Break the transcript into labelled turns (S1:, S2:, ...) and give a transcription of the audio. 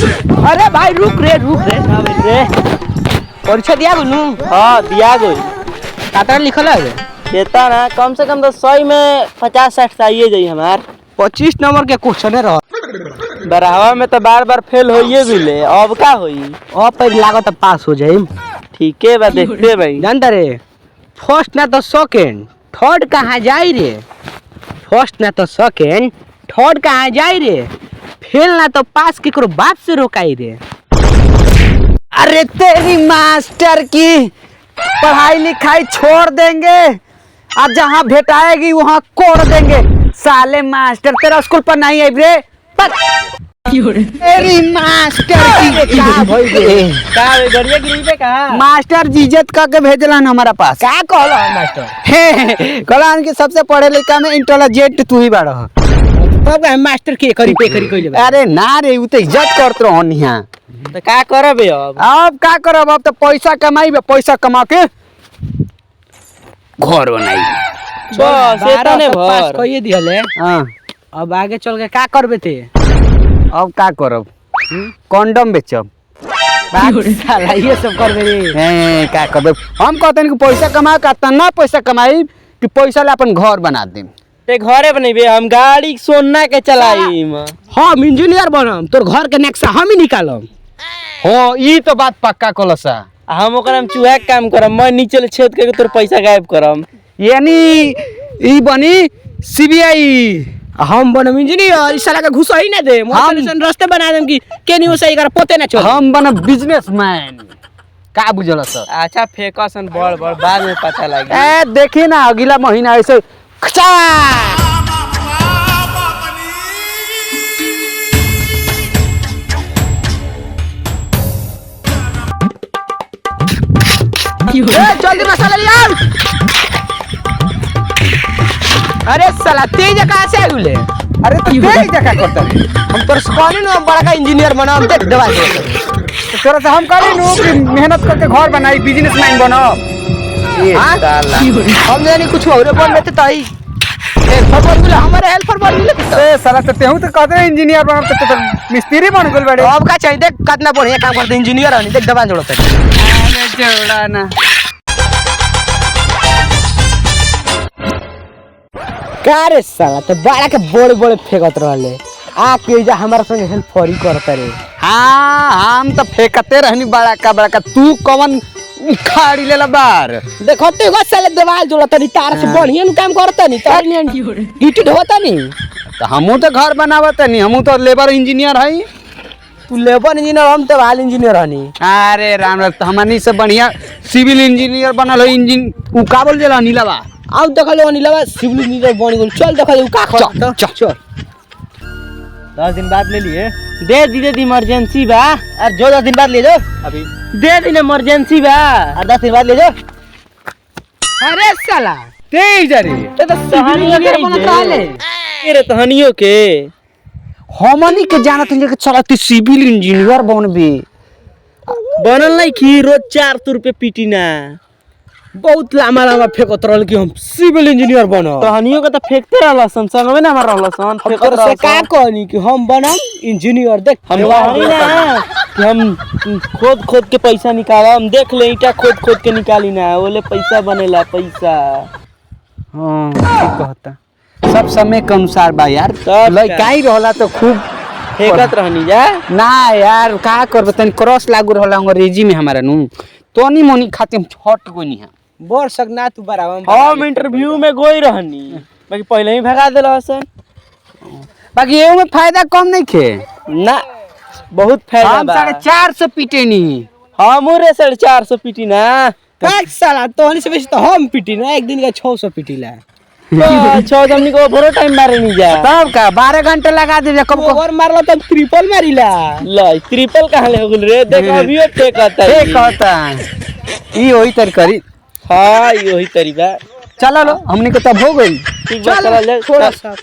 S1: अरे भाई रुक रे ना भाई रे परीक्षा दिया गुनू।
S2: हाँ दिया गई।
S1: काटा लिखल है
S2: देता ना कम से कम तो 100 में 50-60 चाहिए जाई हमार।
S1: 25 नंबर के क्वेश्चन रह
S2: बराबर में तो बार बार फेल होइए भी ले, अब का होई?
S1: अब पर लागत पास हो जाए।
S2: ठीक है बा देखते भाई।
S1: जानता रे फर्स्ट ना तो सेकंड थर्ड कहाँ जाई रे। फर्स्ट ना तो सेकंड थर्ड कहाँ जाई रे। फेल ना तो पास केकरो बाप से रोकाई रे।
S3: अरे तेरी मास्टर की पढ़ाई लिखाई छोड़ देंगे और जहाँ भेटाएगी वहाँ कोड़ देंगे। साले मास्टर तेरा स्कूल पर नहीं आई रे। तेरी मास्टर की
S1: का भई रे
S2: का गड़िया गिरी पे का
S3: मास्टर जिज्जत करके भेजलन हमारा पास।
S1: का कहला मास्टर
S3: कहलन कि सबसे पढ़े लिखा में इंटेलिजेंट तू ही बाड़ा।
S1: तब का मास्टर के करी पे करी कइले बा।
S3: अरे ना रे उ तो इज्जत करत रहन यहाँ।
S2: तो का करबे अब
S3: का करब अब तो पैसा कमाई पैसा कमा के घर बनाई।
S2: बस एतने
S1: पास
S2: भर।
S1: कइए दिहले।
S3: हाँ
S1: अब आगे चल के का करबे थे।
S3: अब का करब कंडम बेचब।
S1: साला ये सब करबे रे।
S3: का करबे हम कहते कि पैसा कमा के तना पैसा कमाई कि पैसा ले अपन घर बना दे।
S2: ते घरे बनेबे हम गाड़ी सोना के चलाईम।
S1: हम इंजीनियर बनम तोर घर के नक्शा हम ही निकालम।
S3: हो ई तो बात पक्का कलसा।
S2: हम ओकरा में चूहा के काम करम, मैं नीचे छेद करके तोर पैसा गायब करम।
S3: यानी ई बनी सीबीआई।
S1: हम बनम इंजीनियर इस साला का घुस ही ना दे। मोशन रास्ते बना देम कि केनियो सही कर पोते ना चल।
S3: हम बन बिजनेसमैन। का बुझल सर।
S2: अच्छा फेकसन बड़ बड़ बाद में पता लगी।
S3: ए देखी ना अगला महीना ऐसे खचा
S1: जल्दी मसाला ले आओ। अरे साला तेज कहां से आइले।
S3: अरे तो तेज जगह करता रे।
S1: हम तोर स्कॉनी न बड़ा का इंजीनियर बनम देख दवा दे।
S3: तो तोरा से हम करे नु कि मेहनत करके घर बनाई बिजनेसमैन बनो। ये साला
S1: हम जानी कुछ और बन लेते तई। हेल्पर बन गेले हमारे हेल्पर बन गेले।
S3: ए साला तो तेहू तो कहते इंजीनियर बनब तो मिस्त्री बन गेल बड़े।
S1: अब का चाहिए देख कितना बढ़िया काम करते इंजीनियर हनी देख दवा जोड़ते।
S3: अरे जोड़ा ना
S1: का रे साला तो बड़ा के बड़े बड़े फेंकत रहले आके जा हमारा संग हेल्पर करता रे।
S3: हाँ हम तो फेंकते रहनी बड़ा का तू कौन उखाड़ी लेला बार।
S1: देखो ते गो साले दीवार जोड़ता नी तार से बढ़िया नु काम करता नी तार नी ईट ढोता नी।
S3: तो हमू तो घर बनावत नहीं हमू तो लेबर इंजीनियर हई।
S1: तू लेबर इंजीनियर हम तो वाल इंजीनियर हनी।
S3: अरे राम राम तो हमनी से बढ़िया सिविल इंजीनियर बनल हो। इंजीन उ का बोल देला नीलावा।
S1: आउ देखलो अनिलवा सिविल इंजीनियर बन गेल। चल देखो का कर
S3: चल
S2: 10 दिन बाद ले लिए। दे दीदी इमरजेंसी बा।
S1: और जो 10 दिन बाद ले जाओ
S2: अभी दे दिन इमरजेंसी बा।
S1: और 10 दिन बाद ले जाओ। अरे साला
S3: तेज रे
S1: ये तो सिविल इंजीनियर बनत रहले।
S2: तेरे तहनियों के
S3: हमनी के जानत नहीं कि चला तू सिविल इंजीनियर बनबे।
S2: बनल नहीं की रोज 400 रुपए पीटी ना।
S1: बहुत लामा लामा फेंकत रहल कि हम सिविल इंजीनियर बनब।
S2: तहनियों के तो फेंकते रहलसन संग में ना हमारा रहलसन
S1: फेंकत से का कहनी कि हम बनम इंजीनियर देख
S2: हम कहनी ना कि हम खोद के पैसा निकालम। देख ले ईटा खोद के निकाली ना ओले पैसा बनेला पैसा।
S3: हां ठीक कहता सब समय के अनुसार बा यार। लइकाई रहला तो खूब
S2: फेंकत रहनी जा
S3: ना यार का करबे तनी क्रॉस लागू रहला अंग्रेजी में हमारा नु तोनी मोनी खाते हम छट कोनी है।
S1: बोल सकना तू बराबर
S2: हम इंटरव्यू में गोई रहनी बाकी पहले ही भगा देला हसन।
S3: बाकी एहू में फायदा कम नहीं खे
S2: ना बहुत फायदा
S3: हम
S2: बा।
S3: 450 पीटे नहीं।
S2: हम रे 450 पीटी ना।
S1: का साला तोहनी से बेसी तो हम पिटी ना एक दिन का 600 पिटीला।
S2: अच्छा हमनी को भरो टाइम मारे नहीं जा।
S3: तब का 12 घंटे लगा दे कब को
S1: ओवर मारला तो ट्रिपल मारिला।
S2: ल ट्रिपल कहां ले हो गेल रे। देख अभियो फेंकता है।
S3: ठीक कहता ई होई तर करी।
S2: हां ई वही तरीका।
S3: चलो लो हमनी के तब हो गई।
S2: ठीक बा चल ले
S1: थोड़ा सा